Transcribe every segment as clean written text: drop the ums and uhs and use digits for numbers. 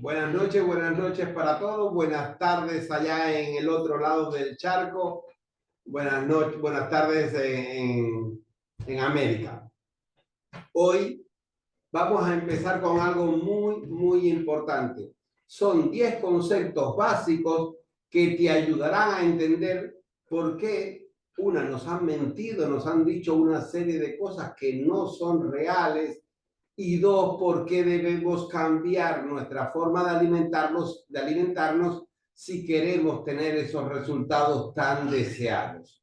Buenas noches para todos, buenas tardes allá en el otro lado del charco, buenas noches, buenas tardes en América. Hoy vamos a empezar con algo muy importante. Son 10 conceptos básicos que te ayudarán a entender por qué, una, nos han mentido, nos han dicho una serie de cosas que no son reales, y dos, por qué debemos cambiar nuestra forma de alimentarnos si queremos tener esos resultados tan deseados.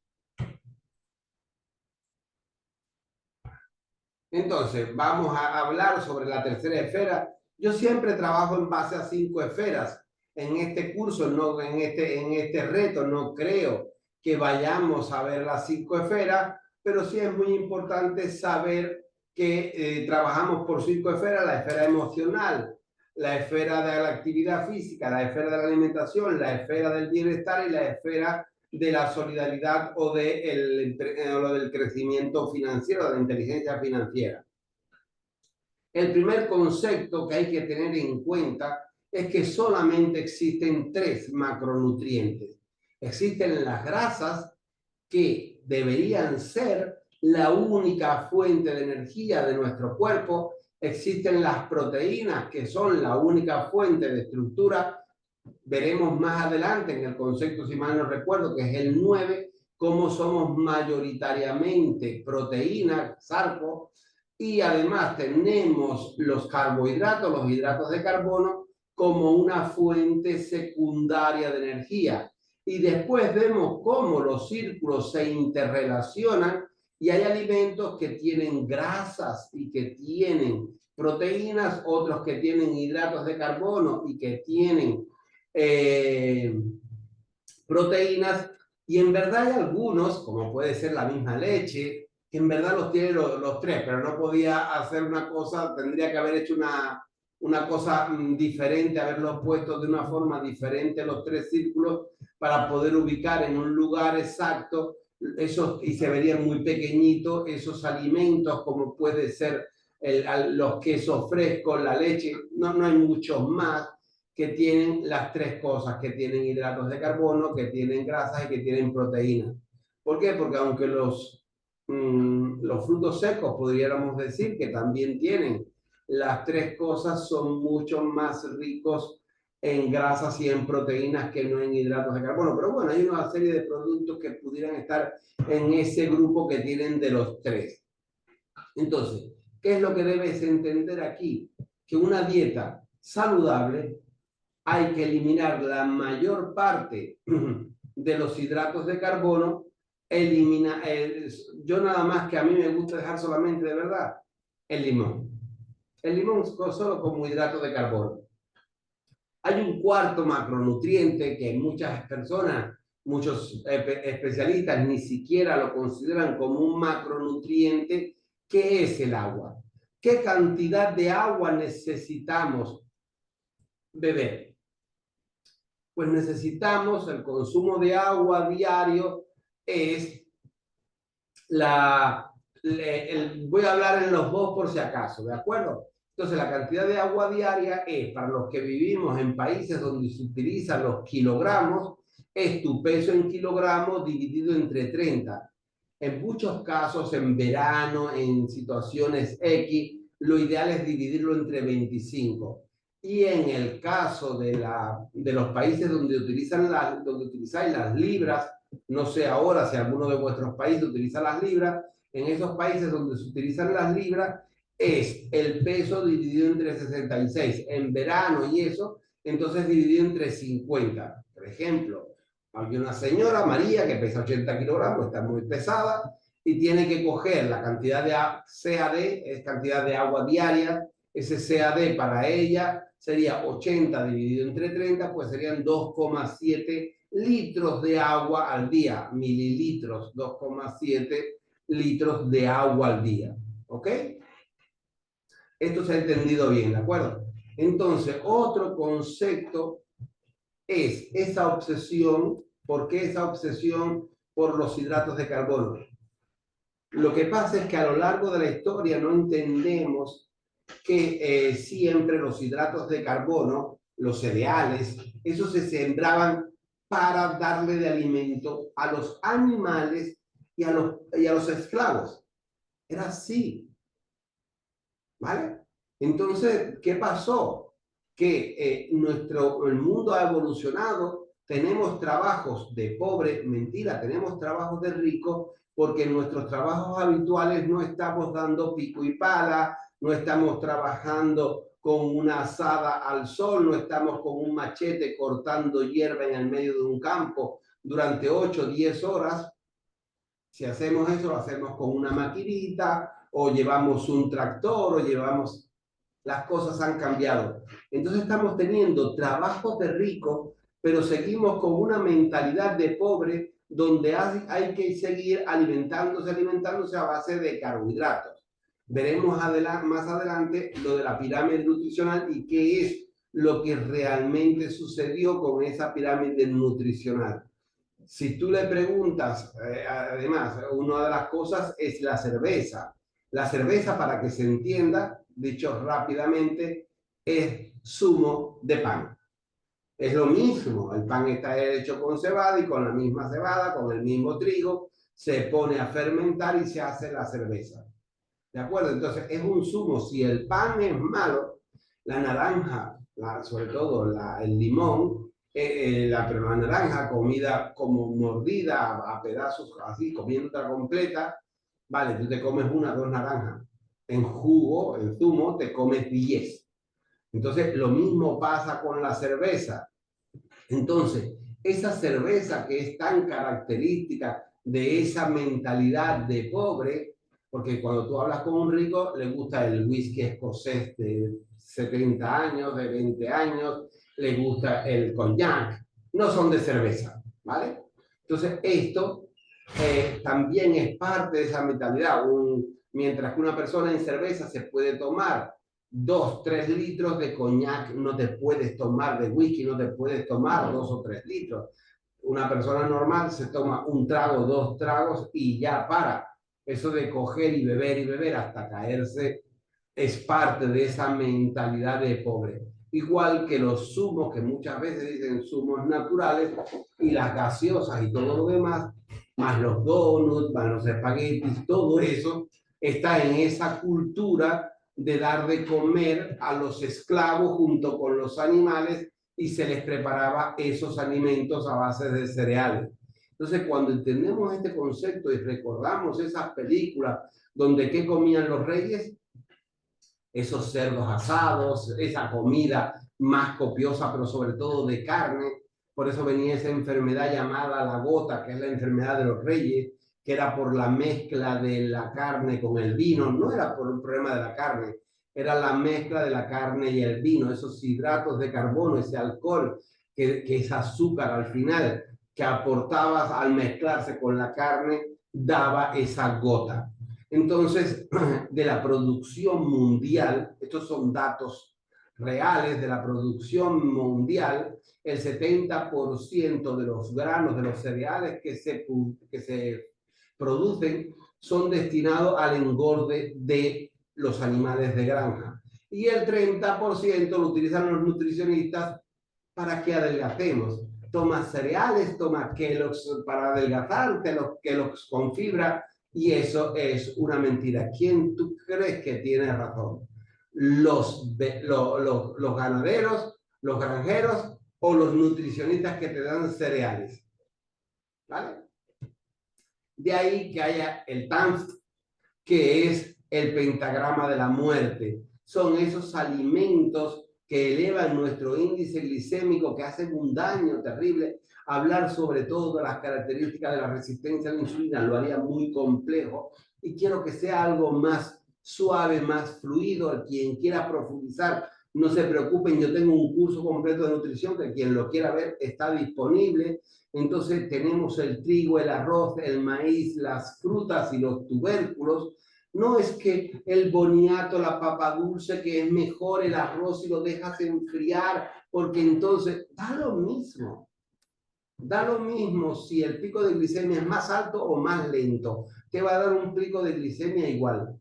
Entonces, vamos a hablar sobre la tercera esfera. Yo siempre trabajo en base a 5 esferas. En este curso, no, en este reto, no creo que vayamos a ver las 5 esferas, pero sí es muy importante saber que trabajamos por 5 esferas: la esfera emocional, la esfera de la actividad física, la esfera de la alimentación, la esfera del bienestar y la esfera de la solidaridad o del crecimiento financiero, de la inteligencia financiera. El primer concepto que hay que tener en cuenta es que solamente existen 3 macronutrientes. Existen las grasas, que deberían ser la única fuente de energía de nuestro cuerpo. Existen las proteínas, que son la única fuente de estructura. Veremos más adelante en el concepto, si mal no recuerdo, que es el 9, cómo somos mayoritariamente proteínas, sarco, y además tenemos los carbohidratos, los hidratos de carbono, como una fuente secundaria de energía. Y después vemos cómo los círculos se interrelacionan y hay alimentos que tienen grasas y que tienen proteínas, otros que tienen hidratos de carbono y que tienen proteínas, y en verdad hay algunos, como puede ser la misma leche, que en verdad los tiene los 3, pero no podía hacer una cosa, tendría que haber hecho una cosa diferente, haberlos puesto de una forma diferente los 3 círculos para poder ubicar en un lugar exacto esos, y se verían muy pequeñitos esos alimentos, como puede ser los quesos frescos, la leche. No hay muchos más que tienen las 3 cosas, que tienen hidratos de carbono, que tienen grasas y que tienen proteínas. ¿Por qué? Porque aunque los frutos secos pudiéramos decir que también tienen las 3 cosas, son mucho más ricos en grasas y en proteínas que no en hidratos de carbono. Pero bueno, hay una serie de productos que pudieran estar en ese grupo que tienen de los 3. Entonces, ¿qué es lo que debes entender aquí? Que una dieta saludable, hay que eliminar la mayor parte de los hidratos de carbono. Yo nada más, que a mí me gusta dejar solamente, de verdad, el limón. El limón solo como hidrato de carbono. Hay un cuarto macronutriente que muchas personas, muchos especialistas ni siquiera lo consideran como un macronutriente, que es el agua. ¿Qué cantidad de agua necesitamos beber? Pues necesitamos, el consumo de agua diario es voy a hablar en los dos por si acaso, ¿de acuerdo? Entonces, la cantidad de agua diaria es, para los que vivimos en países donde se utilizan los kilogramos, es tu peso en kilogramos dividido entre 30. En muchos casos, en verano, en situaciones X, lo ideal es dividirlo entre 25. Y en el caso de los países donde utilizáis las libras, no sé ahora si alguno de vuestros países utiliza las libras, en esos países donde se utilizan las libras, es el peso dividido entre 66. En verano y eso, entonces dividido entre 50. Por ejemplo, hay una señora, María, que pesa 80 kilogramos, está muy pesada, y tiene que coger la cantidad de CAD, es cantidad de agua diaria. Ese CAD para ella sería 80 dividido entre 30, pues serían 2,7 litros de agua al día, mililitros, 2,7 litros de agua al día. ¿Ok? Esto se ha entendido bien, ¿de acuerdo? Entonces, otro concepto es esa obsesión. ¿Por qué esa obsesión por los hidratos de carbono? Lo que pasa es que a lo largo de la historia no entendemos que siempre los hidratos de carbono los cereales, esos se sembraban para darle de alimento a los animales y a los esclavos. Era así, ¿vale? Entonces, ¿qué pasó? Que el mundo ha evolucionado, tenemos trabajos de pobre, mentira, tenemos trabajos de rico, porque en nuestros trabajos habituales no estamos dando pico y pala, no estamos trabajando con una azada al sol, no estamos con un machete cortando hierba en el medio de un campo durante 8 o 10 horas. Si hacemos eso, lo hacemos con una maquinita, o llevamos un tractor, o llevamos... Las cosas han cambiado. Entonces estamos teniendo trabajos de rico, pero seguimos con una mentalidad de pobre, donde hay que seguir alimentándose a base de carbohidratos. Veremos más adelante lo de la pirámide nutricional y qué es lo que realmente sucedió con esa pirámide nutricional. Si tú le preguntas, además, una de las cosas es la cerveza. La cerveza, para que se entienda, dicho rápidamente, es zumo de pan. Es lo mismo, el pan está hecho con cebada y con la misma cebada, con el mismo trigo, se pone a fermentar y se hace la cerveza. ¿De acuerdo? Entonces, es un zumo. Si el pan es malo, la naranja, sobre todo el limón, pero la naranja comida como mordida a pedazos, así, comiéndola completa, vale, tú te comes 1 o 2 naranjas. En jugo, en zumo, te comes 10. Entonces, lo mismo pasa con la cerveza. Entonces, esa cerveza que es tan característica de esa mentalidad de pobre, porque cuando tú hablas con un rico, le gusta el whisky escocés de 70 años, de 20 años, le gusta el cognac, no son de cerveza, ¿vale? Entonces, esto también es parte de esa mentalidad. Mientras que una persona en cerveza se puede tomar 2, 3 litros de coñac, no te puedes tomar, de whisky no te puedes tomar 2 o 3 litros. Una persona normal se toma un trago, 2 tragos y ya para. Eso de coger y beber hasta caerse es parte de esa mentalidad de pobre. Igual que los zumos, que muchas veces dicen zumos naturales, y las gaseosas y todo lo demás, más los donuts, más los espaguetis, todo eso está en esa cultura de dar de comer a los esclavos junto con los animales, y se les preparaba esos alimentos a base de cereales. Entonces, cuando entendemos este concepto y recordamos esas películas donde qué comían los reyes, esos cerdos asados, esa comida más copiosa, pero sobre todo de carne. Por eso venía esa enfermedad llamada la gota, que es la enfermedad de los reyes, que era por la mezcla de la carne con el vino. No era por un problema de la carne, era la mezcla de la carne y el vino, esos hidratos de carbono, ese alcohol, que es azúcar al final, que aportabas al mezclarse con la carne, daba esa gota. Entonces, de la producción mundial, estos son datos reales de la producción mundial, el 70% de los granos, de los cereales que se producen, son destinados al engorde de los animales de granja. Y el 30% lo utilizan los nutricionistas para que adelgacemos. Toma cereales, toma Kellogg's para adelgazar, Kellogg's con fibra, y eso es una mentira. ¿Quién tú crees que tiene razón? ¿Los ganaderos, los granjeros o los nutricionistas que te dan cereales? ¿Vale? De ahí que haya el TANF, que es el pentagrama de la muerte. Son esos alimentos que elevan nuestro índice glicémico, que hacen un daño terrible. Hablar sobre todo de las características de la resistencia a la insulina lo haría muy complejo, y quiero que sea algo más suave, más fluido. Quien quiera profundizar, no se preocupen, yo tengo un curso completo de nutrición que quien lo quiera ver está disponible. Entonces tenemos el trigo, el arroz, el maíz, las frutas y los tubérculos. No es que el boniato, la papa dulce, que es mejor el arroz si lo dejas enfriar, porque entonces da lo mismo. Da lo mismo si el pico de glicemia es más alto o más lento. Te va a dar un pico de glicemia igual.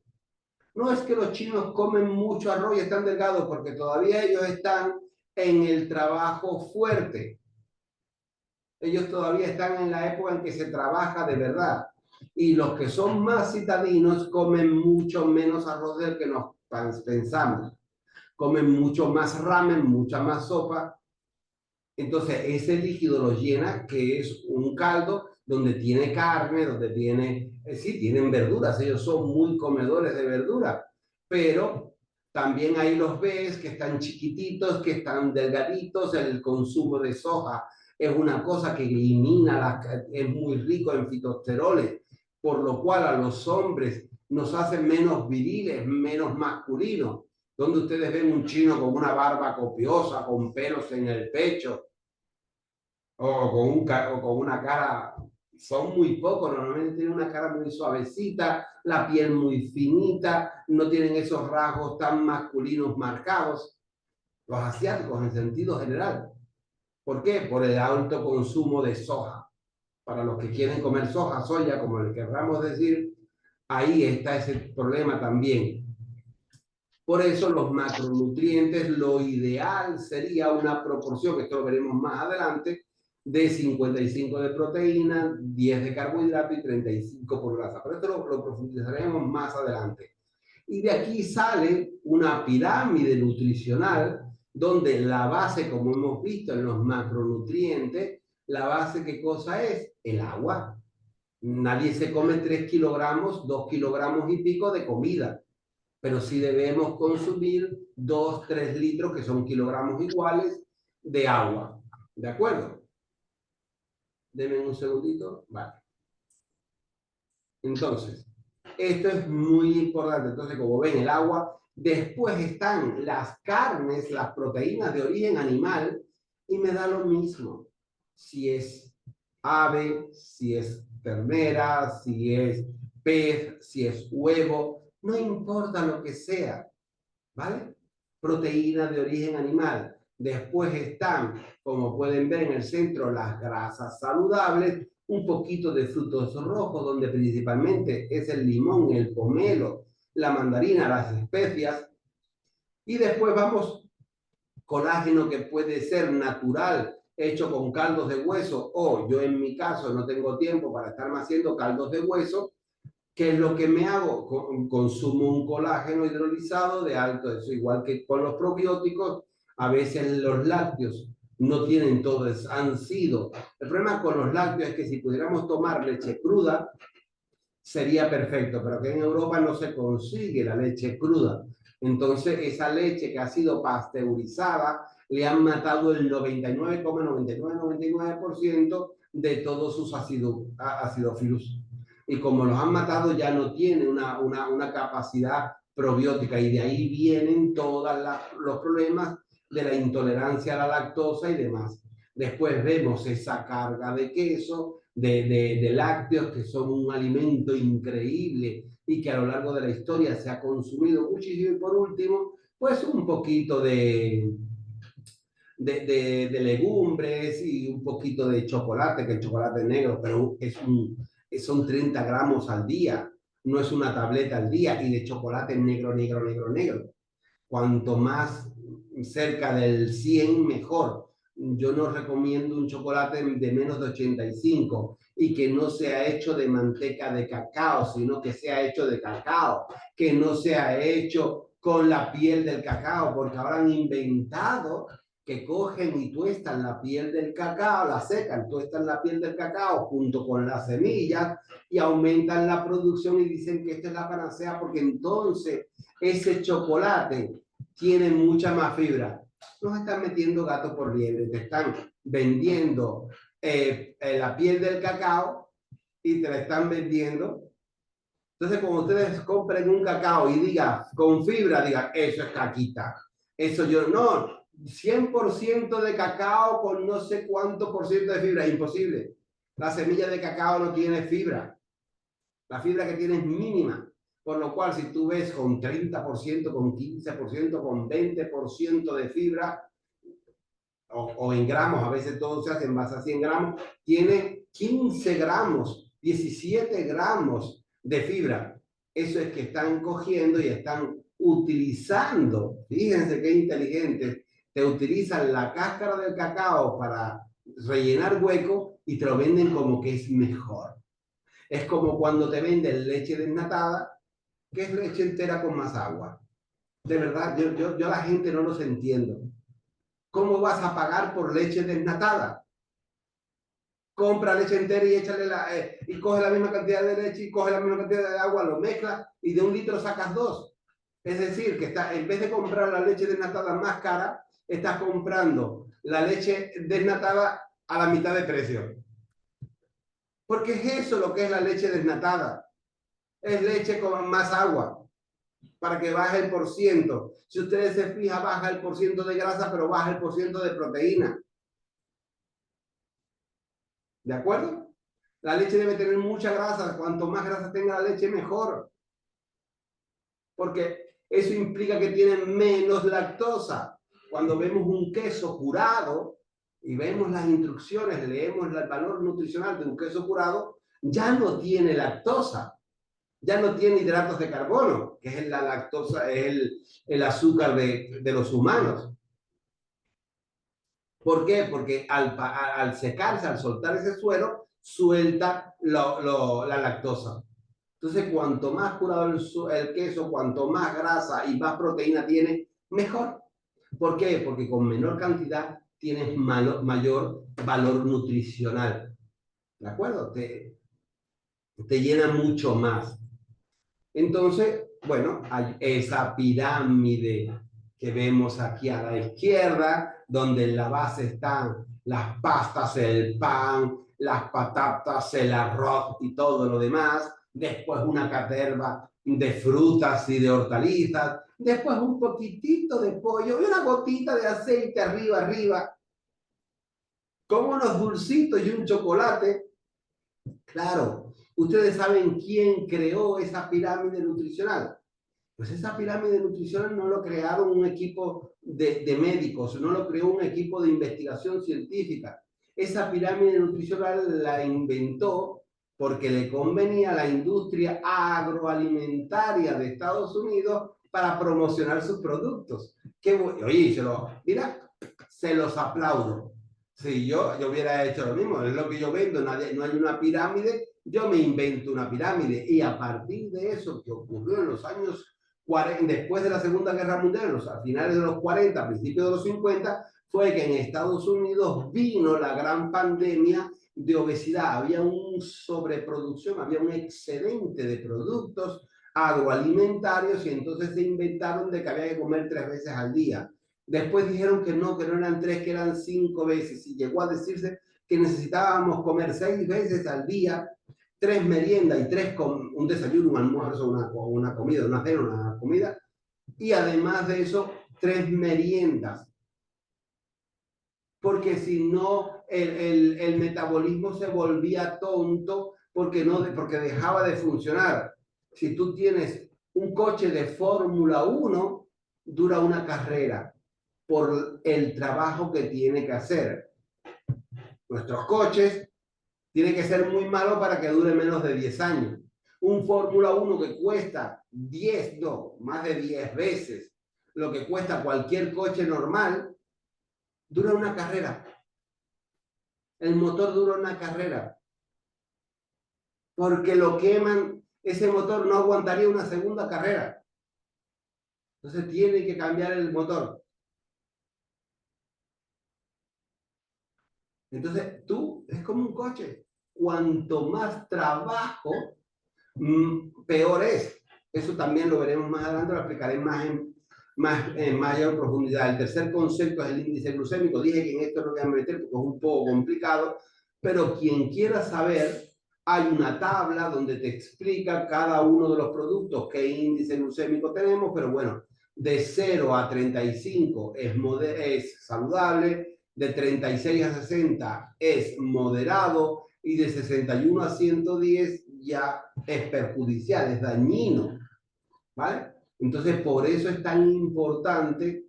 No es que los chinos comen mucho arroz y están delgados, porque todavía ellos están en el trabajo fuerte. Ellos todavía están en la época en que se trabaja de verdad. Y los que son más citadinos comen mucho menos arroz del que nos pensamos. Comen mucho más ramen, mucha más sopa. Entonces, ese líquido los llena, que es un caldo donde tiene carne, donde tiene, sí, tienen verduras, ellos son muy comedores de verdura, pero también ahí los ves que están chiquititos, que están delgaditos, el consumo de soja es una cosa que elimina, es muy rico en fitosteroles, por lo cual a los hombres nos hace menos viriles, menos masculinos, donde ustedes ven un chino con una barba copiosa, con pelos en el pecho, o con una cara, son muy pocos, normalmente tienen una cara muy suavecita, la piel muy finita, no tienen esos rasgos tan masculinos marcados, los asiáticos en sentido general. ¿Por qué? Por el alto consumo de soja. Para los que quieren comer soja, soya, como le querramos decir, ahí está ese problema también. Por eso los macronutrientes, lo ideal sería una proporción, que esto lo veremos más adelante, de 55 de proteína, 10 de carbohidrato y 35 por grasa. Pero esto lo profundizaremos más adelante. Y de aquí sale una pirámide nutricional donde la base, como hemos visto en los macronutrientes, la base, ¿qué cosa es? El agua. Nadie se come 3 kilogramos, 2 kilogramos y pico de comida, pero sí debemos consumir 2, 3 litros, que son kilogramos iguales, de agua. ¿De acuerdo? Denme un segundito. Vale. Entonces, esto es muy importante. Entonces, como ven, el agua, después están las carnes, las proteínas de origen animal, y me da lo mismo si es ave, si es ternera, si es pez, si es huevo, no importa lo que sea, ¿vale? Proteína de origen animal. Después están, como pueden ver en el centro, las grasas saludables, un poquito de frutos rojos, donde principalmente es el limón, el pomelo, la mandarina, las especias. Y después vamos, colágeno que puede ser natural, hecho con caldos de hueso, o yo en mi caso no tengo tiempo para estarme haciendo caldos de hueso. ¿Qué es lo que me hago? Consumo un colágeno hidrolizado de alto, eso igual que con los probióticos, a veces los lácteos no tienen todo, han sido. El problema con los lácteos es que si pudiéramos tomar leche cruda, sería perfecto, pero que en Europa no se consigue la leche cruda. Entonces, esa leche que ha sido pasteurizada, le han matado el 99,99% de todos sus acidófilos. Y como los han matado, ya no tiene una capacidad probiótica. Y de ahí vienen todos los problemas de la intolerancia a la lactosa y demás. Después vemos esa carga de queso, de lácteos, que son un alimento increíble y que a lo largo de la historia se ha consumido muchísimo. Y por último, pues un poquito de legumbres y un poquito de chocolate, que el chocolate negro, pero son 30 gramos al día, no es una tableta al día, y de chocolate negro, negro, negro, negro. Cuanto más cerca del 100, mejor. Yo no recomiendo un chocolate de menos de 85 y que no sea hecho de manteca de cacao, sino que sea hecho de cacao, que no sea hecho con la piel del cacao, porque ahora han inventado que cogen y tuestan la piel del cacao, la secan, tuestan la piel del cacao junto con las semillas y aumentan la producción y dicen que esta es la panacea porque entonces ese chocolate tiene mucha más fibra. Nos están metiendo gato por liebre, te están vendiendo la piel del cacao y te la están vendiendo. Entonces, cuando ustedes compren un cacao y digan con fibra, digan, eso es caquita. Eso yo no, 100% de cacao con no sé cuánto por ciento de fibra, imposible. La semilla de cacao no tiene fibra. La fibra que tiene es mínima. Por lo cual, si tú ves con 30%, con 15%, con 20% de fibra, o en gramos, a veces todo se hace en base a 100 gramos, tiene 15 gramos, 17 gramos de fibra. Eso es que están cogiendo y están utilizando, fíjense qué inteligentes, te utilizan la cáscara del cacao para rellenar huecos y te lo venden como que es mejor. Es como cuando te venden leche desnatada, que es leche entera con más agua. De verdad, yo a la gente no los entiendo. ¿Cómo vas a pagar por leche desnatada? Compra leche entera y échale y coge la misma cantidad de leche y coge la misma cantidad de agua, lo mezclas y de 1 litro sacas 2. Es decir, que en vez de comprar la leche desnatada más cara, estás comprando la leche desnatada a la mitad de precio. Porque es eso lo que es la leche desnatada. Es leche con más agua, para que baje el porciento. Si ustedes se fijan, baja el porciento de grasa, pero baja el porciento de proteína. ¿De acuerdo? La leche debe tener mucha grasa. Cuanto más grasa tenga la leche, mejor. Porque eso implica que tiene menos lactosa. Cuando vemos un queso curado y vemos las instrucciones, leemos el valor nutricional de un queso curado, ya no tiene lactosa. Ya no tiene hidratos de carbono, que es la lactosa, es el azúcar de los humanos. ¿Por qué? Porque al secarse, al soltar ese suero, suelta la lactosa. Entonces, cuanto más curado el queso, cuanto más grasa y más proteína tiene, mejor. ¿Por qué? Porque con menor cantidad tienes mayor valor nutricional. ¿De acuerdo? Te llena mucho más. Entonces, bueno, hay esa pirámide que vemos aquí a la izquierda, donde en la base están las pastas, el pan, las patatas, el arroz y todo lo demás. Después una caterva de frutas y de hortalizas. Después un poquitito de pollo y una gotita de aceite arriba. Con unos dulcitos y un chocolate. Claro, ¿ustedes saben quién creó esa pirámide nutricional? Pues esa pirámide nutricional no lo crearon un equipo de médicos, no lo creó un equipo de investigación científica. Esa pirámide nutricional la inventó porque le convenía a la industria agroalimentaria de Estados Unidos para promocionar sus productos. Oye, mira, se los aplaudo. Si yo hubiera hecho lo mismo, es lo que yo vendo, no hay una pirámide, yo me invento una pirámide. Y a partir de eso que ocurrió en los años 40, después de la Segunda Guerra Mundial, a finales de los 40, a principios de los 50, fue que en Estados Unidos vino la gran pandemia de obesidad. Había una sobreproducción, había un excedente de productos agroalimentarios y entonces se inventaron de que había que comer 3 veces al día. Después dijeron que no eran 3, que eran 5 veces. Y llegó a decirse que necesitábamos comer 6 veces al día, 3 meriendas y 3 un desayuno, un almuerzo, una comida, una cena, una comida. Y además de eso, 3 meriendas. Porque si no, el metabolismo se volvía tonto porque dejaba de funcionar. Si tú tienes un coche de Fórmula 1, dura una carrera por el trabajo que tiene que hacer. Nuestros coches tienen que ser muy malos para que dure menos de 10 años. Un Fórmula 1 que cuesta más de 10 veces lo que cuesta cualquier coche normal, dura una carrera. El motor dura una carrera. Porque lo queman, ese motor no aguantaría una segunda carrera. Entonces tiene que cambiar el motor. Entonces tú es como un coche. Cuanto más trabajo, peor es. Eso también lo veremos más adelante, lo explicaré en mayor profundidad. El tercer concepto es el índice glucémico. Dije que en esto no voy a meter porque es un poco complicado, pero quien quiera saber, hay una tabla donde te explica cada uno de los productos qué índice glucémico tenemos, pero bueno, de 0 a 35 es saludable, de 36 a 60 es moderado y de 61 a 110 ya es perjudicial, es dañino, ¿vale? Entonces, por eso es tan importante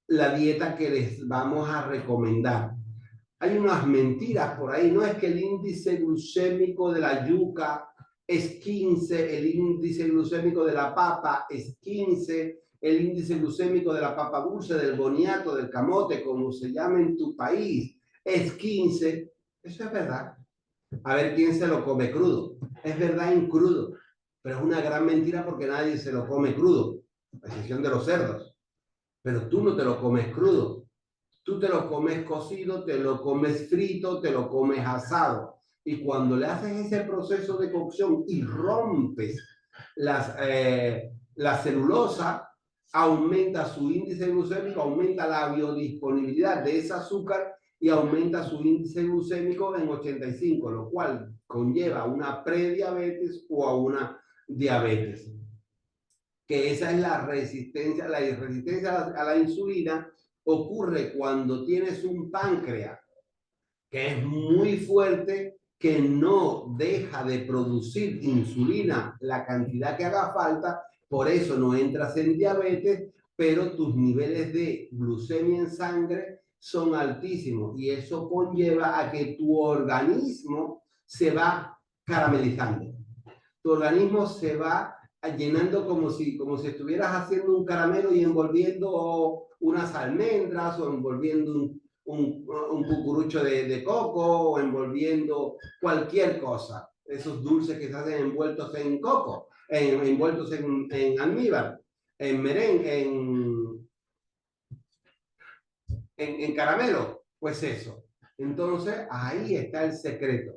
la dieta que les vamos a recomendar. Hay unas mentiras por ahí, no es que el índice glucémico de la yuca es 15, el índice glucémico de la papa es 15, el índice glucémico de la papa dulce, del boniato, del camote, como se llama en tu país, es 15, eso es verdad. A ver quién se lo come crudo. Es verdad en crudo, pero es una gran mentira porque nadie se lo come crudo, a excepción de los cerdos. Pero tú no te lo comes crudo. Tú te lo comes cocido, te lo comes frito, te lo comes asado. Y cuando le haces ese proceso de cocción y rompes la celulosa, aumenta su índice glucémico, aumenta la biodisponibilidad de ese azúcar y aumenta su índice glucémico en 85, lo cual conlleva a una prediabetes o a una diabetes. Que esa es la resistencia a la insulina ocurre cuando tienes un páncreas que es muy fuerte, que no deja de producir insulina la cantidad que haga falta, por eso no entras en diabetes, pero tus niveles de glucemia en sangre son altísimos y eso conlleva a que tu organismo se va caramelizando. Tu organismo se va llenando como si estuvieras haciendo un caramelo y envolviendo unas almendras o envolviendo un cucurucho de coco o envolviendo cualquier cosa. Esos dulces que se hacen envueltos en coco, envueltos en almíbar, en merengue, en caramelo, pues eso. Entonces, ahí está el secreto.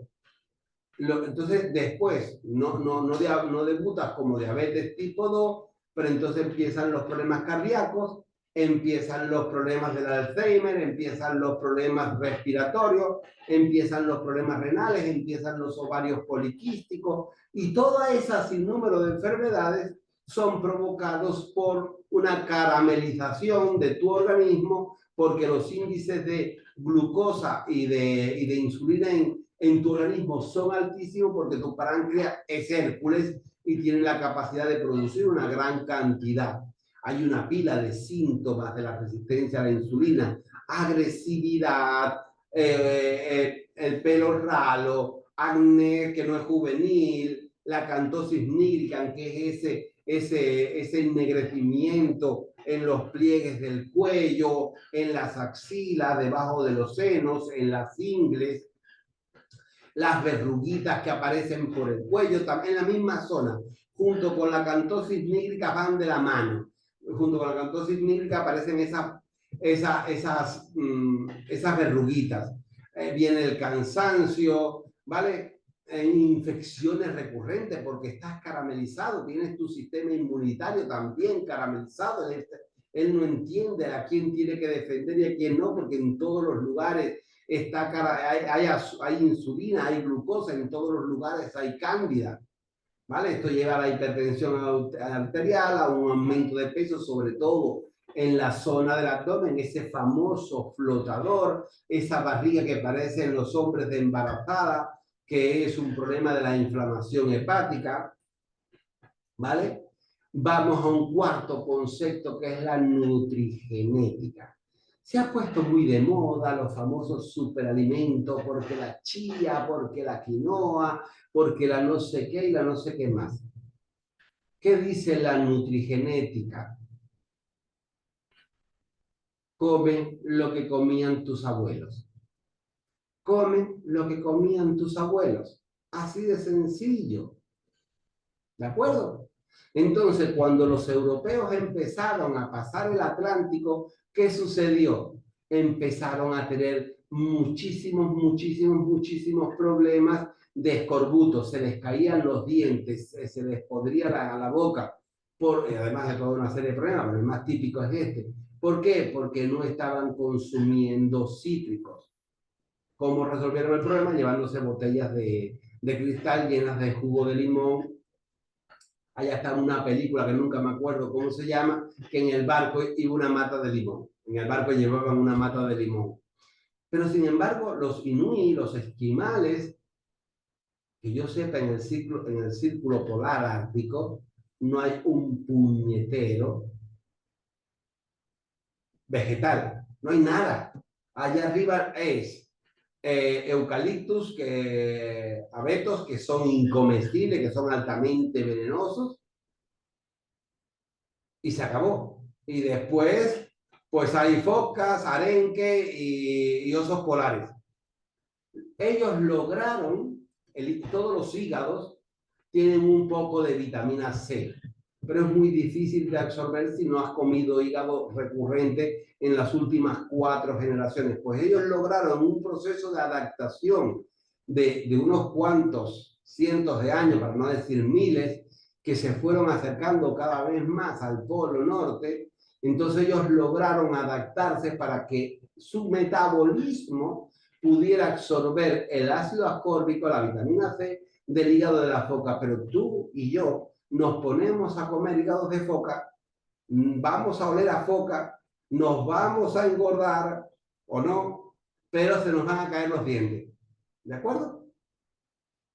Entonces, después, no debutas como diabetes tipo 2, pero entonces empiezan los problemas cardíacos, empiezan los problemas del Alzheimer, empiezan los problemas respiratorios, empiezan los problemas renales, empiezan los ovarios poliquísticos, y toda esa sinnúmero de enfermedades son provocados por una caramelización de tu organismo, porque los índices de glucosa y de insulina en tu organismo son altísimos porque tu páncreas es Hércules y tiene la capacidad de producir una gran cantidad. Hay una pila de síntomas de la resistencia a la insulina: agresividad, el pelo ralo, acné que no es juvenil, la acantosis nigricans, que es ese ennegrecimiento en los pliegues del cuello, en las axilas, debajo de los senos, en las ingles, las verruguitas que aparecen por el cuello, también en la misma zona, junto con la acantosis nígrica van de la mano. Junto con la acantosis nígrica aparecen esas verruguitas. Viene el cansancio, ¿vale? Infecciones recurrentes porque estás caramelizado, tienes tu sistema inmunitario también caramelizado. Él no entiende a quién tiene que defender y a quién no, porque en todos los lugares hay insulina, hay glucosa, en todos los lugares hay cándida, ¿vale? Esto lleva a la hipertensión arterial, a un aumento de peso, sobre todo en la zona del abdomen, ese famoso flotador, esa barriga que parece en los hombres de embarazada, que es un problema de la inflamación hepática, ¿vale? Vamos a un cuarto concepto que es la nutrigenética. Se ha puesto muy de moda los famosos superalimentos, porque la chía, porque la quinoa, porque la no sé qué y la no sé qué más. ¿Qué dice la nutrigenética? Comen lo que comían tus abuelos. Comen lo que comían tus abuelos. Así de sencillo. ¿De acuerdo? Entonces, cuando los europeos empezaron a pasar el Atlántico, ¿qué sucedió? Empezaron a tener muchísimos problemas de escorbuto. Se les caían los dientes, se les podría la boca, además de toda una serie de problemas, pero el más típico es este. ¿Por qué? Porque no estaban consumiendo cítricos. ¿Cómo resolvieron el problema? Llevándose botellas de cristal llenas de jugo de limón. Allá está una película que nunca me acuerdo cómo se llama, que en el barco iba una mata de limón. En el barco llevaban una mata de limón. Pero sin embargo, los inuit, los esquimales, que yo sepa, en el círculo polar ártico, no hay un puñetero vegetal. No hay nada. Allá arriba es eucaliptus, abetos, que son incomestibles, que son altamente venenosos, y se acabó. Y después, pues hay focas, arenque y osos polares. Ellos lograron, todos los hígados tienen un poco de vitamina C, pero es muy difícil de absorber si no has comido hígado recurrente en las últimas 4 generaciones. Pues ellos lograron un proceso de adaptación de unos cuantos cientos de años, para no decir miles, que se fueron acercando cada vez más al polo norte. Entonces ellos lograron adaptarse para que su metabolismo pudiera absorber el ácido ascórbico, la vitamina C, del hígado de la foca. Pero tú y yo nos ponemos a comer hígados de foca, vamos a oler a foca, nos vamos a engordar o no, pero se nos van a caer los dientes. ¿De acuerdo?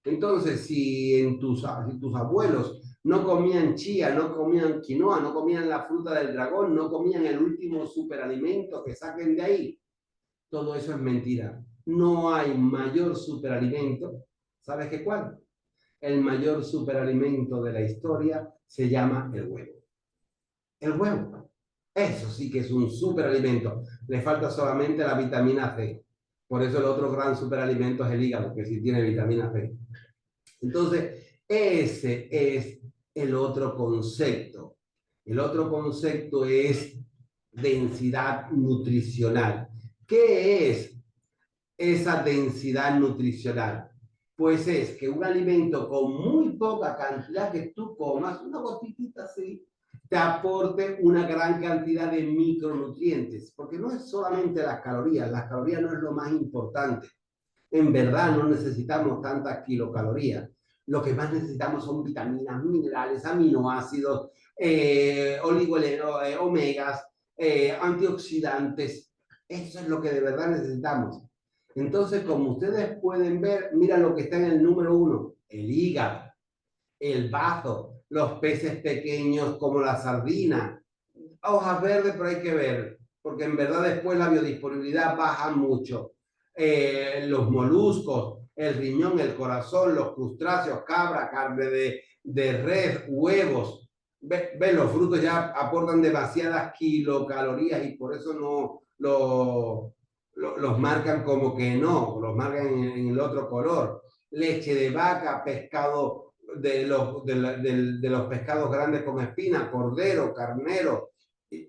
Entonces, si tus abuelos no comían chía, no comían quinoa, no comían la fruta del dragón, no comían el último superalimento que saquen de ahí, todo eso es mentira. No hay mayor superalimento. ¿Sabes qué cuál? El mayor superalimento de la historia se llama el huevo. El huevo. Eso sí que es un superalimento. Le falta solamente la vitamina C. Por eso el otro gran superalimento es el hígado, que sí tiene vitamina C. Entonces, ese es el otro concepto. El otro concepto es densidad nutricional. ¿Qué es esa densidad nutricional? Pues es que un alimento con muy poca cantidad que tú comas, una gotita así, te aporte una gran cantidad de micronutrientes, porque no es solamente las calorías no es lo más importante. En verdad no necesitamos tantas kilocalorías. Lo que más necesitamos son vitaminas, minerales, aminoácidos, omegas, antioxidantes. Eso es lo que de verdad necesitamos. Entonces, como ustedes pueden ver, mira lo que está en el número 1, el hígado, el bazo, los peces pequeños como la sardina, hojas verdes, pero hay que ver, porque en verdad después la biodisponibilidad baja mucho. Los moluscos, el riñón, el corazón, los crustáceos, cabra, carne de res, huevos. Los frutos ya aportan demasiadas kilocalorías y por eso no los marcan como que no, los marcan en el otro color. Leche de vaca, pescado de los pescados grandes con espina, cordero, carnero,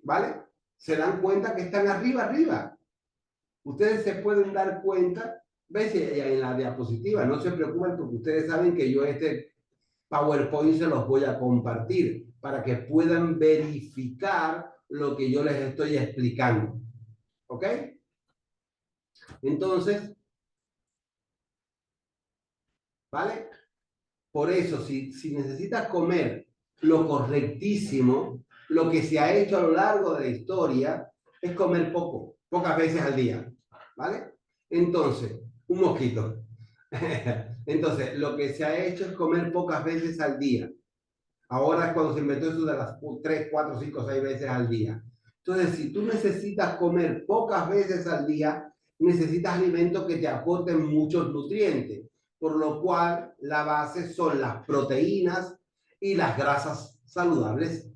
¿vale? Se dan cuenta que están arriba. Ustedes se pueden dar cuenta, ¿ves? En la diapositiva, no se preocupen porque ustedes saben que yo este PowerPoint se los voy a compartir para que puedan verificar lo que yo les estoy explicando. ¿Ok? Entonces, ¿vale? Por eso, si necesitas comer lo correctísimo, lo que se ha hecho a lo largo de la historia es comer pocas veces al día, ¿vale? Entonces, un mosquito. Entonces, lo que se ha hecho es comer pocas veces al día. Ahora es cuando se inventó eso de las 3, 4, 5, 6 veces al día. Entonces, si tú necesitas comer pocas veces al día, necesitas alimentos que te aporten muchos nutrientes, por lo cual la base son las proteínas y las grasas saludables,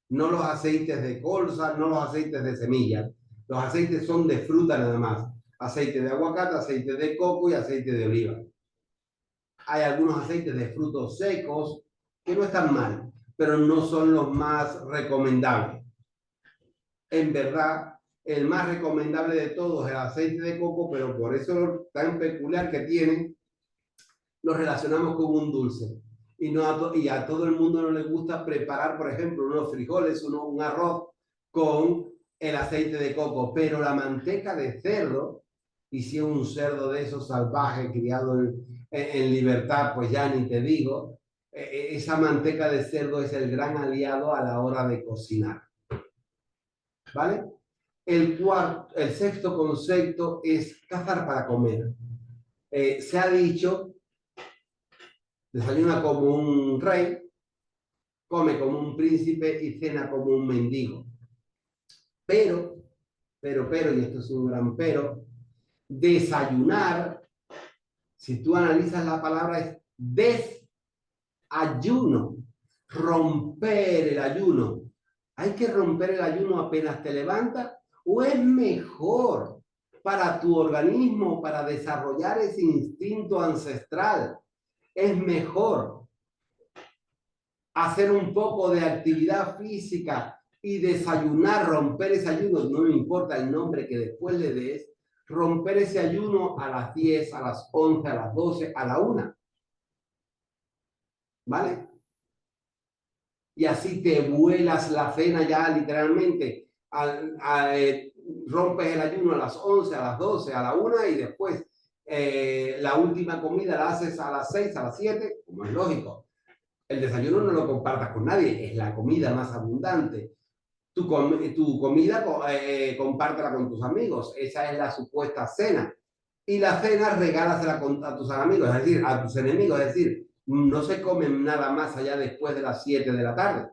no los aceites de colza, no los aceites de semillas. Los aceites son de fruta nada más. Aceite de aguacate, aceite de coco y aceite de oliva. Hay algunos aceites de frutos secos que no están mal, pero no son los más recomendables. En verdad, el más recomendable de todos es el aceite de coco, pero por eso tan peculiar que tiene, lo relacionamos con un dulce. Y a todo el mundo no le gusta preparar, por ejemplo, unos frijoles, un arroz con el aceite de coco, pero la manteca de cerdo, y si es un cerdo de esos salvajes criado en libertad, pues ya ni te digo, esa manteca de cerdo es el gran aliado a la hora de cocinar. ¿Vale? El sexto concepto es cazar para comer. Se ha dicho, desayuna como un rey, come como un príncipe y cena como un mendigo. Pero, y esto es un gran pero, desayunar, si tú analizas la palabra, es desayuno, romper el ayuno. ¿Hay que romper el ayuno apenas te levantas? ¿O es mejor para tu organismo, para desarrollar ese instinto ancestral? Es mejor hacer un poco de actividad física y desayunar, romper ese ayuno, no me importa el nombre que después le des, romper ese ayuno a las 10, a las 11, a las 12, a la 1. ¿Vale? Y así te vuelas la cena ya literalmente. Rompes el ayuno a las 11, a las 12, a la 1 y después la última comida la haces a las 6, a las 7, como es lógico. El desayuno no lo compartas con nadie, es la comida más abundante. Tu comida compártela con tus amigos, esa es la supuesta cena. Y la cena regálasela a tus amigos, es decir, a tus enemigos, es decir, no se comen nada más allá después de las 7 de la tarde.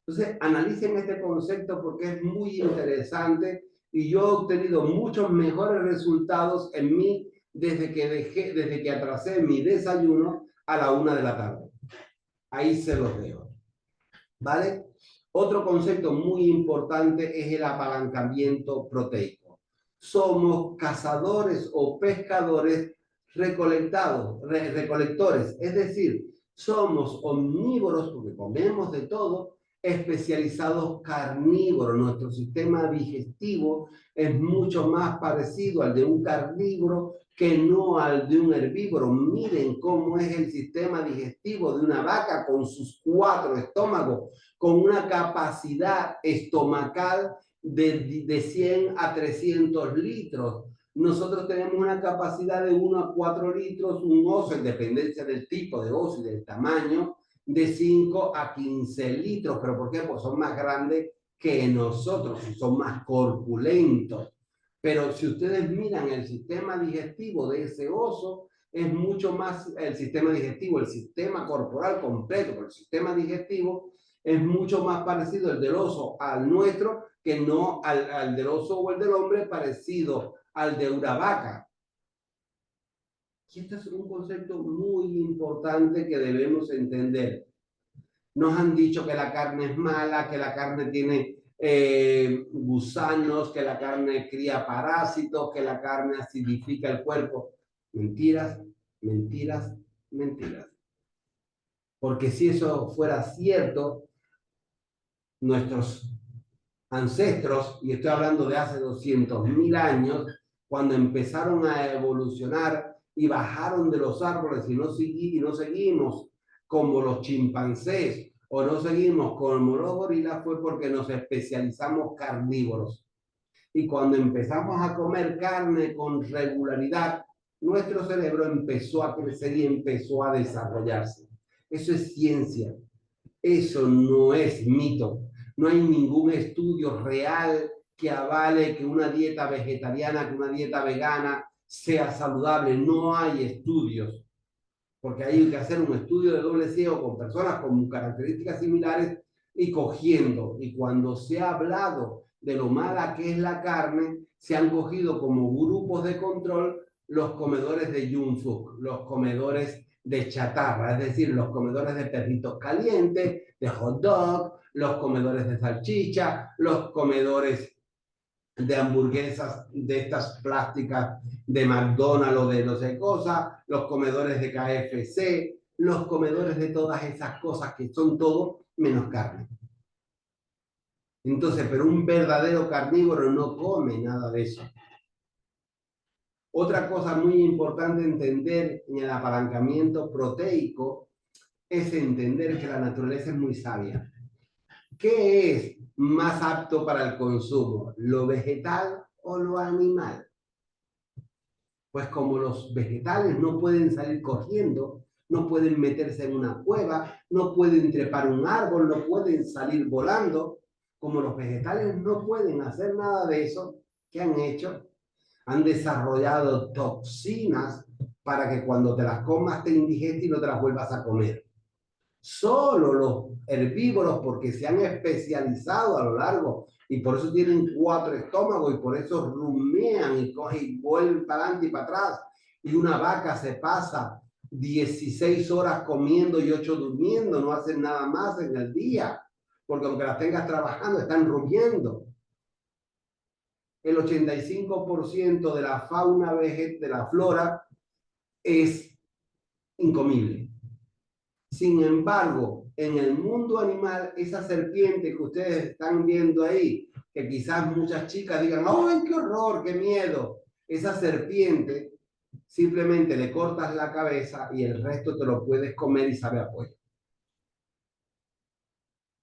Entonces, analicen este concepto porque es muy interesante y yo he obtenido muchos mejores resultados en mí desde que atrasé mi desayuno a la 1 de la tarde. Ahí se los dejo. ¿Vale? Otro concepto muy importante es el apalancamiento proteico. Somos cazadores o pescadores recolectores, es decir, somos omnívoros porque comemos de todo, especializados carnívoros. Nuestro sistema digestivo es mucho más parecido al de un carnívoro que no al de un herbívoro. Miren cómo es el sistema digestivo de una vaca con sus 4 estómagos, con una capacidad estomacal de 100 a 300 litros. Nosotros tenemos una capacidad de 1 a 4 litros, un oso, en dependencia del tipo de oso y del tamaño, de 5 a 15 litros. ¿Pero por qué? Pues son más grandes que nosotros, son más corpulentos. Pero si ustedes miran el sistema digestivo de ese oso, es mucho más el sistema digestivo, el sistema corporal completo, pero el sistema digestivo es mucho más parecido el del oso al nuestro que no al del oso o el del hombre parecido al de una vaca. Y este es un concepto muy importante que debemos entender. Nos han dicho que la carne es mala, que la carne tiene gusanos, que la carne cría parásitos, que la carne acidifica el cuerpo. Mentiras, mentiras, mentiras. Porque si eso fuera cierto, nuestros ancestros, y estoy hablando de hace 200.000 años, cuando empezaron a evolucionar y bajaron de los árboles y no seguimos como los chimpancés o no seguimos como los gorilas, fue porque nos especializamos carnívoros. Y cuando empezamos a comer carne con regularidad, nuestro cerebro empezó a crecer y empezó a desarrollarse. Eso es ciencia. Eso no es mito. No hay ningún estudio real que avale que una dieta vegetariana, que una dieta vegana sea saludable. No hay estudios, porque hay que hacer un estudio de doble ciego con personas con características similares y cogiendo. Y cuando se ha hablado de lo mala que es la carne, se han cogido como grupos de control los comedores de junk food, los comedores de chatarra, es decir, los comedores de perritos calientes, de hot dog, los comedores de salchicha, los comedores de hamburguesas de estas plásticas de McDonald's o de no sé cosas, los comedores de KFC, los comedores de todas esas cosas que son todo menos carne. Entonces, pero un verdadero carnívoro no come nada de eso. Otra cosa muy importante entender en el apalancamiento proteico es entender que la naturaleza es muy sabia. ¿Qué es más apto para el consumo? ¿Lo vegetal o lo animal? Pues como los vegetales no pueden salir corriendo, no pueden meterse en una cueva, no pueden trepar un árbol, no pueden salir volando, como los vegetales no pueden hacer nada de eso, ¿qué han hecho? Han desarrollado toxinas para que cuando te las comas te indigestes y no te las vuelvas a comer. Solo los herbívoros, porque se han especializado a lo largo y por eso tienen 4 estómagos y por eso rumean y cogen y vuelven para adelante y para atrás. Y una vaca se pasa 16 horas comiendo y 8 durmiendo, no hacen nada más en el día. porque aunque las tengas trabajando, están rumiando. El 85% de la fauna vegetal, de la flora, es incomible. Sin embargo, en el mundo animal, esa serpiente que ustedes están viendo ahí, que quizás muchas chicas digan, ¡ay, qué horror, qué miedo! Esa serpiente, simplemente le cortas la cabeza y el resto te lo puedes comer y sabe a pollo.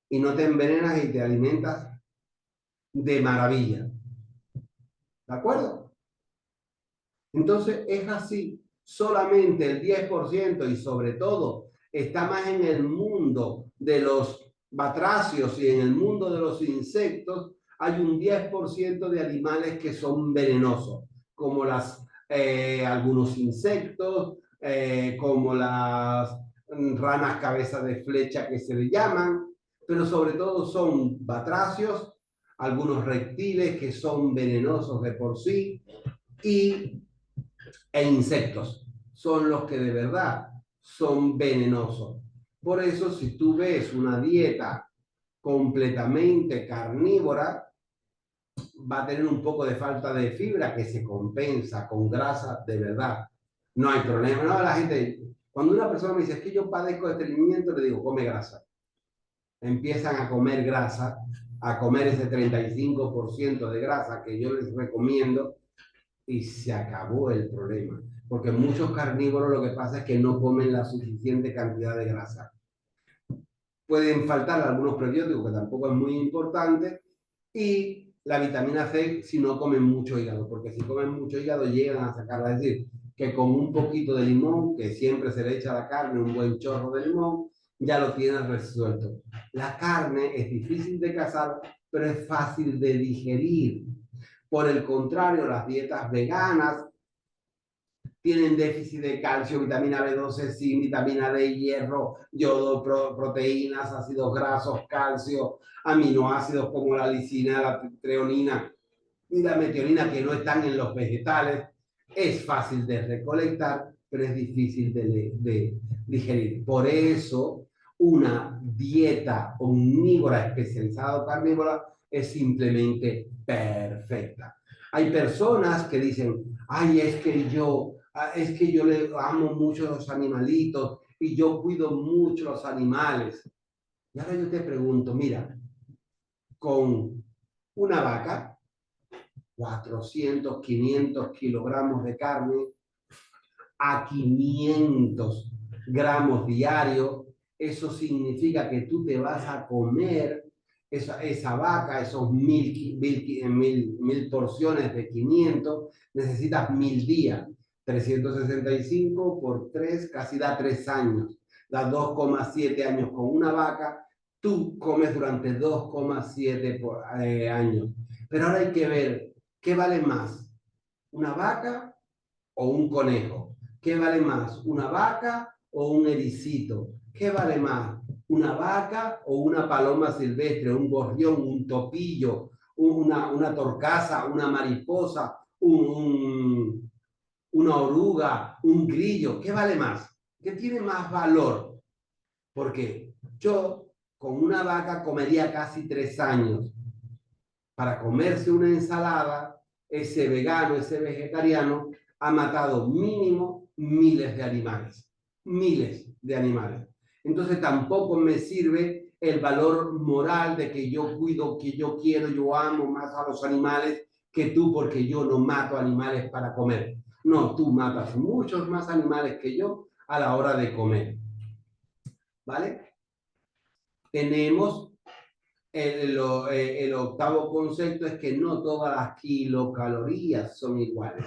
Y no te envenenas y te alimentas de maravilla. ¿De acuerdo? Entonces es así. Solamente el 10% y sobre todo está más en el mundo de los batracios y en el mundo de los insectos, hay un 10% de animales que son venenosos, como algunos insectos, como las ranas cabeza de flecha que se le llaman, pero sobre todo son batracios, algunos reptiles que son venenosos de por sí, e insectos son los que de verdad son venenosos. Por eso, si tú ves una dieta completamente carnívora, va a tener un poco de falta de fibra que se compensa con grasa de verdad. No hay problema. No, la gente, cuando una persona me dice, es que yo padezco de estreñimiento, le digo, come grasa. Empiezan a comer grasa, a comer ese 35% de grasa que yo les recomiendo, y se acabó el problema. Porque muchos carnívoros lo que pasa es que no comen la suficiente cantidad de grasa. Pueden faltar algunos probióticos, que tampoco es muy importante, y la vitamina C si no comen mucho hígado, porque si comen mucho hígado llegan a sacarla. Es decir, que con un poquito de limón, que siempre se le echa a la carne un buen chorro de limón, ya lo tienes resuelto. La carne es difícil de cazar, pero es fácil de digerir. Por el contrario, las dietas veganas tienen déficit de calcio, vitamina B12, zinc, vitamina D, hierro, yodo, proteínas, ácidos grasos, calcio, aminoácidos como la lisina, la treonina y la metionina, que no están en los vegetales. Es fácil de recolectar, pero es difícil de digerir. Por eso, una dieta omnívora especializada o carnívora es simplemente perfecta. Hay personas que dicen, ay, es que yo le amo mucho a los animalitos y yo cuido mucho los animales. Y ahora yo te pregunto, mira, con una vaca, 400, 500 kilogramos de carne a 500 gramos diarios, eso significa que tú te vas a comer esa vaca, esos mil porciones de 500, necesitas 1000 días. 365 por 3, casi da 3 años. Da 2,7 años con una vaca, tú comes durante 2,7 años. Pero ahora hay que ver, ¿qué vale más? ¿Una vaca o un conejo? ¿Qué vale más? ¿Una vaca o un ericito? ¿Qué vale más? ¿Una vaca o una paloma silvestre, un gorrión, un topillo, una torcaza, una mariposa, una oruga, un grillo? ¿Qué vale más? ¿Qué tiene más valor? Porque yo con una vaca comería casi 3 años. Para comerse una ensalada, ese vegano, ese vegetariano, ha matado mínimo miles de animales. Miles de animales. Entonces tampoco me sirve el valor moral de que yo cuido, que yo quiero, yo amo más a los animales que tú, porque yo no mato animales para comer. No, tú matas muchos más animales que yo a la hora de comer. ¿Vale? Tenemos el octavo concepto, es que no todas las kilocalorías son iguales.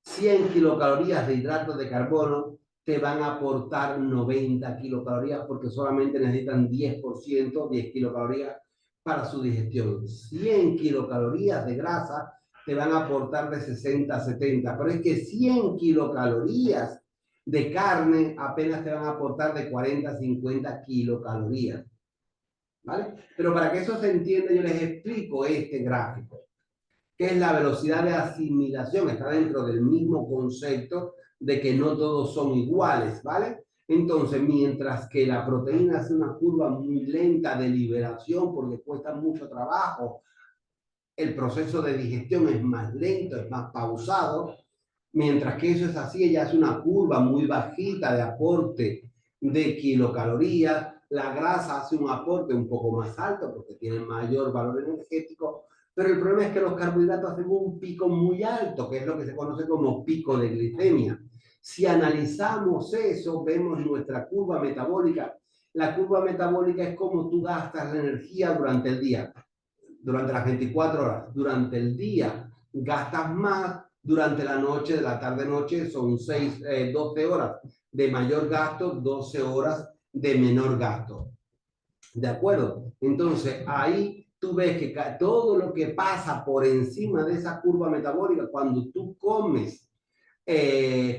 100 kilocalorías de hidratos de carbono te van a aportar 90 kilocalorías porque solamente necesitan 10%, 10 kilocalorías para su digestión. 100 kilocalorías de grasa te van a aportar de 60 a 70, pero es que 100 kilocalorías de carne apenas te van a aportar de 40 a 50 kilocalorías. ¿Vale? Pero para que eso se entienda, yo les explico este gráfico, que es la velocidad de asimilación. Está dentro del mismo concepto de que no todos son iguales, ¿vale? Entonces, mientras que la proteína hace una curva muy lenta de liberación porque cuesta mucho trabajo, el proceso de digestión es más lento, es más pausado, mientras que eso es así, ella hace una curva muy bajita de aporte de kilocalorías, la grasa hace un aporte un poco más alto porque tiene mayor valor energético, pero el problema es que los carbohidratos hacen un pico muy alto, que es lo que se conoce como pico de glicemia. Si analizamos eso, vemos nuestra curva metabólica. La curva metabólica es como tú gastas la energía durante el día, durante las 24 horas. Durante el día gastas más, durante la noche, de la tarde-noche, son 12 horas de mayor gasto, 12 horas de menor gasto. ¿De acuerdo? Entonces, ahí tú ves que todo lo que pasa por encima de esa curva metabólica, cuando tú comes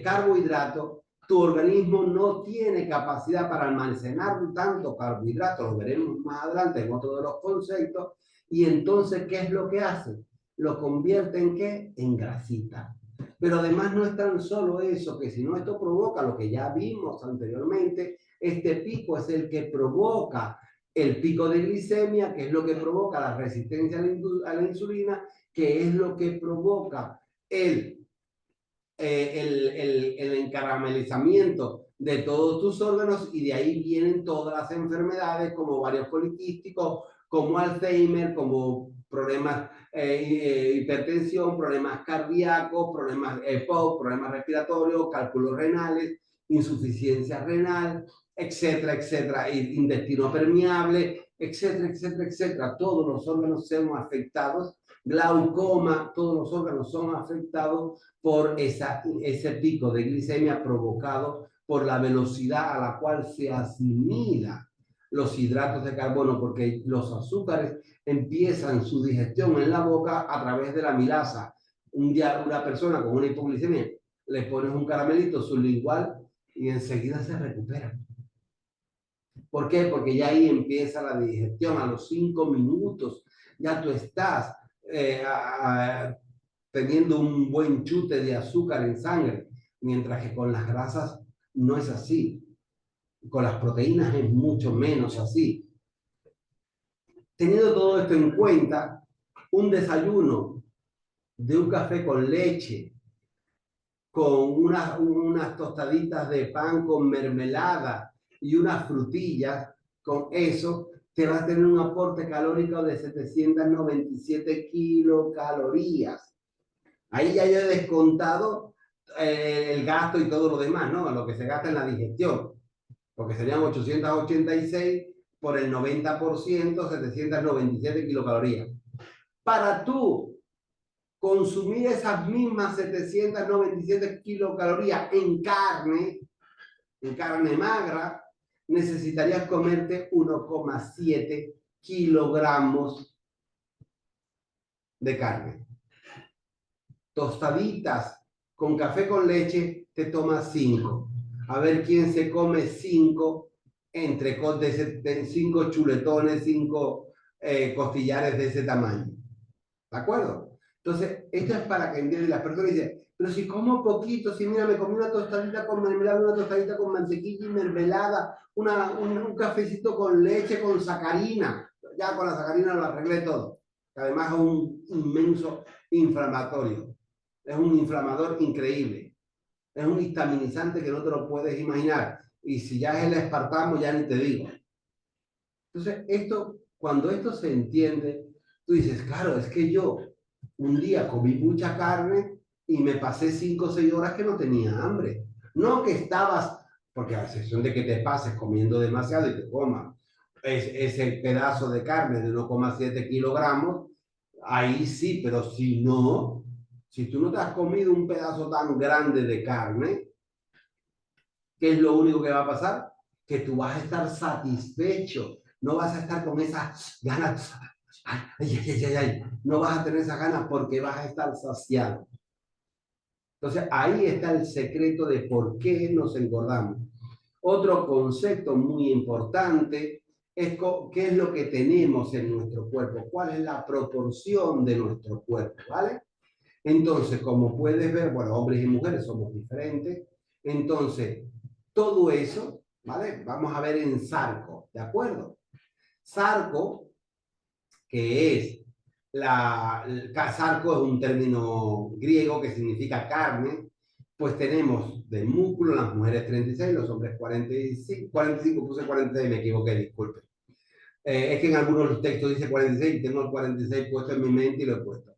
carbohidratos, tu organismo no tiene capacidad para almacenar tanto carbohidrato, lo veremos más adelante en otro de los conceptos, y entonces, ¿qué es lo que hace? Lo convierte en ¿qué? En grasita. Pero además no es tan solo eso, que si no esto provoca lo que ya vimos anteriormente, este pico es el que provoca el pico de glicemia, que es lo que provoca la resistencia a la insulina, que es lo que provoca el encaramelizamiento de todos tus órganos, y de ahí vienen todas las enfermedades como ovarios poliquísticos, como Alzheimer, como problemas hipertensión, problemas cardíacos, problemas EPOC, problemas respiratorios, cálculos renales, insuficiencia renal, etcétera, etcétera, intestino permeable, etcétera, etcétera, etcétera. Todos los órganos son afectados, glaucoma, todos los órganos son afectados por ese pico de glicemia provocado por la velocidad a la cual se asimila los hidratos de carbono, porque los azúcares empiezan su digestión en la boca a través de la amilasa. Un día una persona con una hipoglicemia le pones un caramelito sublingual y enseguida se recupera. ¿Por qué? Porque ya ahí empieza la digestión. A los 5 minutos ya tú estás teniendo un buen chute de azúcar en sangre, mientras que con las grasas no es así. Con las proteínas es mucho menos así. Teniendo todo esto en cuenta, un desayuno de un café con leche, con unas tostaditas de pan con mermelada y unas frutillas, con eso te va a tener un aporte calórico de 797 kilocalorías. Ahí ya yo he descontado el gasto y todo lo demás, ¿no? Lo que se gasta en la digestión, porque serían 886 por el 90%, 797 kilocalorías. Para tú consumir esas mismas 797 kilocalorías en carne magra, necesitarías comerte 1,7 kilogramos de carne. Tostaditas con café con leche, te tomas 5. A ver quién se come 5 de 5 chuletones, 5 costillares de ese tamaño. ¿De acuerdo? Entonces, esto es para que entiendan. Las personas dicen, pero si como poquito, si mira, me comí una tostadita con mermelada, una tostadita con mantequilla y mermelada, un cafecito con leche, con sacarina. Ya con la sacarina lo arreglé todo. Además es un inmenso inflamatorio. Es un inflamador increíble. Es un histaminizante que no te lo puedes imaginar. Y si ya es el espartamo, ya ni te digo. Entonces, cuando esto se entiende, tú dices, claro, es que yo un día comí mucha carne y me pasé 5 o 6 horas que no tenía hambre. No que estabas, porque a excepción de que te pases comiendo demasiado y te comas ese pedazo de carne de 1,7 kilogramos, ahí sí, pero si no, si tú no te has comido un pedazo tan grande de carne, ¿qué es lo único que va a pasar? Que tú vas a estar satisfecho, no vas a estar con esas ganas, ay, ay, ay, ay, ay. No vas a tener esas ganas porque vas a estar saciado. Entonces ahí está el secreto de por qué nos engordamos. Otro concepto muy importante es qué es lo que tenemos en nuestro cuerpo, cuál es la proporción de nuestro cuerpo, ¿vale? Entonces, como puedes ver, bueno, hombres y mujeres somos diferentes, entonces todo eso, ¿vale? Vamos a ver en Sarco, ¿de acuerdo? Sarco, que es sarco es un término griego que significa carne, pues tenemos de músculo las mujeres 36, los hombres 45, 45 puse 46, me equivoqué, disculpe. Es que en algunos los textos dice 46, tengo el 46 puesto en mi mente y lo he puesto.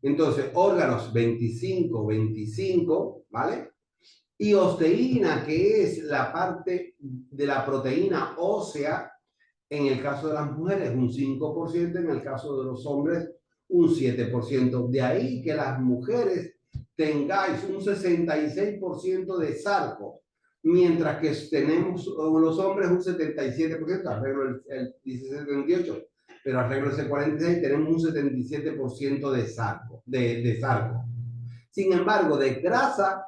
Entonces, órganos 25, 25, ¿vale? Y osteína, que es la parte de la proteína ósea, en el caso de las mujeres un 5%, en el caso de los hombres un 7%. De ahí que las mujeres tengáis un 66% de sarco, mientras que tenemos los hombres un 77%, arreglo el 78, pero arreglo ese 46, tenemos un 77% de sarco, de sarco. Sin embargo, de grasa,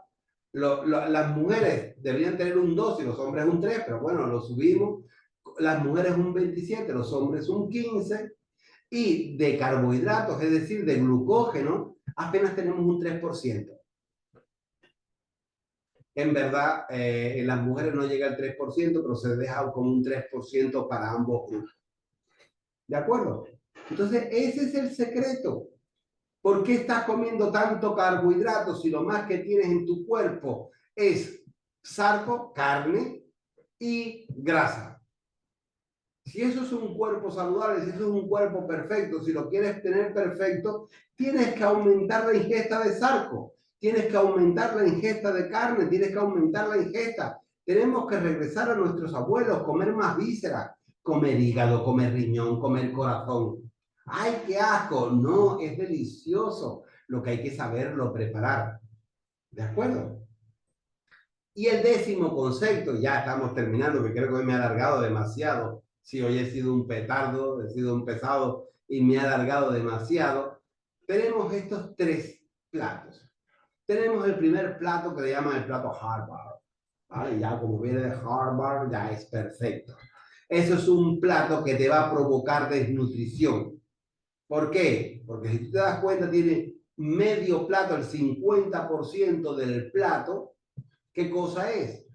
las mujeres deberían tener un 2 y los hombres un 3, pero bueno, lo subimos. Las mujeres un 27, los hombres un 15. Y de carbohidratos, es decir, de glucógeno, apenas tenemos un 3%. En verdad, en las mujeres no llega al 3%, pero se deja como un 3% para ambos grupos. ¿De acuerdo? Entonces, ese es el secreto. ¿Por qué estás comiendo tanto carbohidratos si lo más que tienes en tu cuerpo es sarco, carne y grasa? Si eso es un cuerpo saludable, si eso es un cuerpo perfecto, si lo quieres tener perfecto, tienes que aumentar la ingesta de sarco, tienes que aumentar la ingesta de carne, tienes que aumentar la ingesta. Tenemos que regresar a nuestros abuelos, comer más vísceras, comer hígado, comer riñón, comer corazón. ¡Ay, qué asco! No, es delicioso. Lo que hay que saberlo preparar. ¿De acuerdo? Y el 10º concepto, ya estamos terminando, que creo que hoy me he alargado demasiado. Sí, hoy he sido un petardo, he sido un pesado y me he alargado demasiado. Tenemos estos 3 platos. Tenemos el primer plato que le llaman el plato Harvard. ¿Vale? Ya como viene de Harvard, ya es perfecto. Eso es un plato que te va a provocar desnutrición. ¿Por qué? Porque si tú te das cuenta, tiene medio plato, el 50% del plato. ¿Qué cosa es?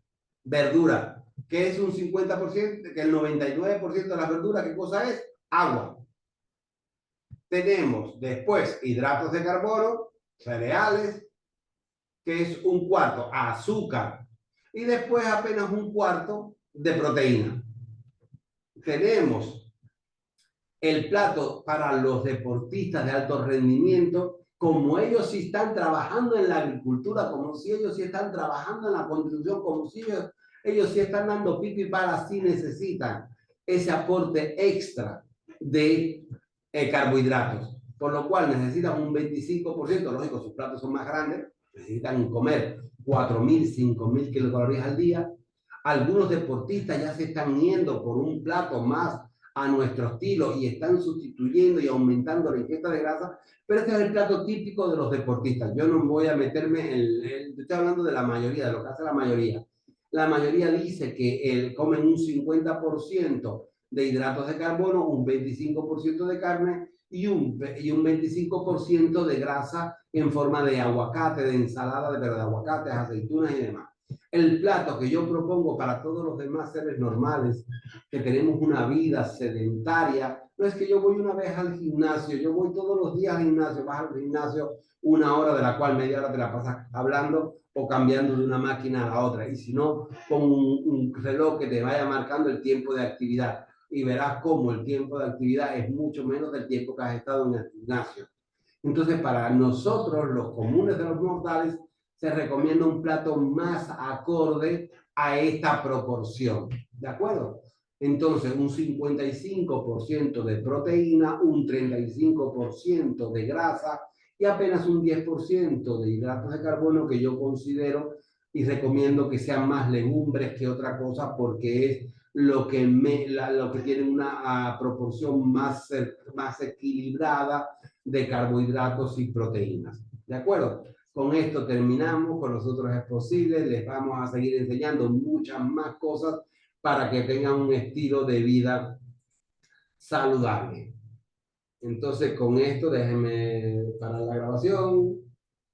Verdura. ¿Qué es un 50%? Que el 99% de las verduras, ¿qué cosa es? Agua. Tenemos después hidratos de carbono, cereales, que es un cuarto, azúcar, y después apenas un cuarto de proteína. Tenemos el plato para los deportistas de alto rendimiento, como ellos sí están trabajando en la agricultura, como si ellos sí están trabajando en la construcción, como si ellos sí están dando pico y pala, sí necesitan ese aporte extra de carbohidratos, por lo cual necesitan un 25%, lógico, sus platos son más grandes, necesitan comer 4.000, 5.000 kilocalorías al día. Algunos deportistas ya se están yendo por un plato más a nuestro estilo y están sustituyendo y aumentando la ingesta de grasa, pero este es el plato típico de los deportistas. Yo no voy a meterme estoy hablando de la mayoría, de lo que hace la mayoría. La mayoría dice que comen un 50% de hidratos de carbono, un 25% de carne y un 25% de grasa en forma de aguacate, de ensalada, de aguacates, aceitunas y demás. El plato que yo propongo para todos los demás seres normales que tenemos una vida sedentaria, no es que yo voy una vez al gimnasio, yo voy todos los días al gimnasio, vas al gimnasio 1 hora, de la cual media hora te la pasas hablando o cambiando de una máquina a la otra, y si no, con un reloj que te vaya marcando el tiempo de actividad, y verás cómo el tiempo de actividad es mucho menos del tiempo que has estado en el gimnasio. Entonces, para nosotros, los comunes de los mortales, se recomienda un plato más acorde a esta proporción. ¿De acuerdo? Entonces, un 55% de proteína, un 35% de grasa y apenas un 10% de hidratos de carbono, que yo considero y recomiendo que sean más legumbres que otra cosa, porque es lo que, lo que tiene una proporción más equilibrada de carbohidratos y proteínas. ¿De acuerdo? Con esto terminamos, con nosotros es posible, les vamos a seguir enseñando muchas más cosas para que tengan un estilo de vida saludable. Entonces, con esto déjenme parar la grabación.